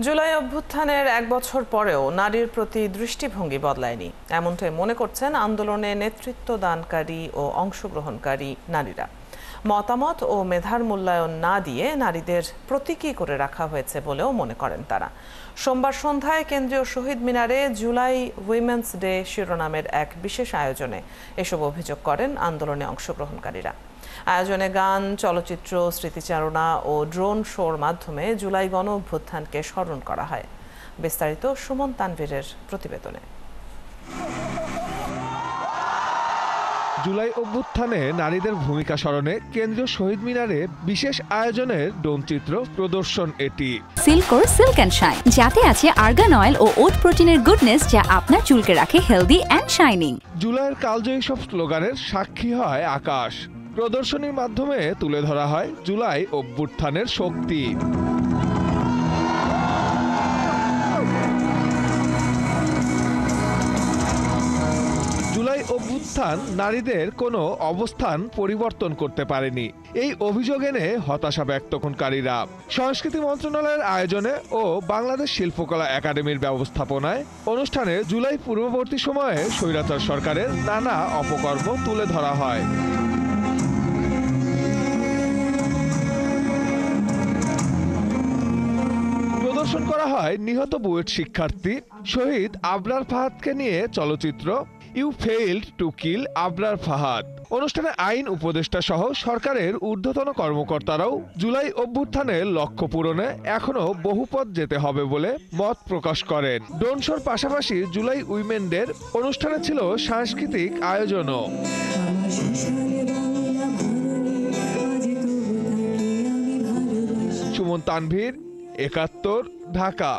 জুলাই অভ্যুত্থানের এক বছর পরেও নারীর প্রতি দৃষ্টিভঙ্গি বদলায়নি, এমনটাই মনে করছেন আন্দোলনে নেতৃত্ব দানকারী ও অংশগ্রহণকারী নারীরা। মতামত ও মেধার মূল্যায়ন না দিয়ে নারীদের প্রতীকী করে রাখা হয়েছে বলেও মনে করেন তারা। সোমবার সন্ধ্যায় কেন্দ্রীয় শহীদ মিনারে জুলাই উইমেন্স ডে শিরোনামের এক বিশেষ আয়োজনে এসব অভিযোগ করেন আন্দোলনে অংশগ্রহণকারীরা। আয়োজনে গান, চলচ্চিত্র, স্মৃতিচারণা ও ড্রোন শোর মাধ্যমে জুলাই গণ অভ্যুত্থানকে স্মরণ করা হয়। বিস্তারিত সুমন তানভীরের প্রতিবেদনে। জুলাই অভ্যুত্থানে নারীদের ভূমিকা স্মরণে কেন্দ্রীয় শহীদ মিনারে বিশেষ আয়োজনের ড্রোনচিত্র প্রদর্শন এটি। সিল্কোর সিল্ক অ্যান্ড শাইন, যাতে আছে আর্গান অয়েল ও ওট প্রোটিনের গুডনেস, যা আপনার চুলকে রাখে হেলদি অ্যান্ড শাইনিং। জুলাইয়ের কালজয়ী সব স্লোগানের সাক্ষী হয় আকাশ। প্রদর্শনীর মাধ্যমে তুলে ধরা হয় জুলাই অভ্যুত্থানের শক্তি। জুলাই অভ্যুত্থান নারীদের কোনো অবস্থান পরিবর্তন করতে পারেনি, এই অভিযোগ এনে হতাশা ব্যক্তকারীরা। সংস্কৃতি মন্ত্রণালয়ের আয়োজনে ও বাংলাদেশ শিল্পকলা একাডেমির ব্যবস্থাপনায় অনুষ্ঠানে জুলাই পূর্ববর্তী সময়ে স্বৈরাচার সরকারের নানা অপকর্ম তুলে ধরা হয়। প্রদর্শন করা হয় নিহত বুয়েট শিক্ষার্থী শহীদ আবরার ফাহাদকে নিয়ে চলচ্চিত্র you failed to kill Abrar Fahad. অনুষ্ঠানে আইন উপদেষ্টা সহ সরকারের ঊর্ধ্বতন কর্মকর্তারাও জুলাই অভ্যুত্থানের লক্ষ্য পূরণে এখনো বহু পথ যেতে হবে বলে মত প্রকাশ করেন। ড্রোন শোর পাশাপাশি জুলাই উইমেন ডের অনুষ্ঠানে ছিল সাংস্কৃতিক আয়োজনও। সুমন তানভীর, ৭১, ঢাকা।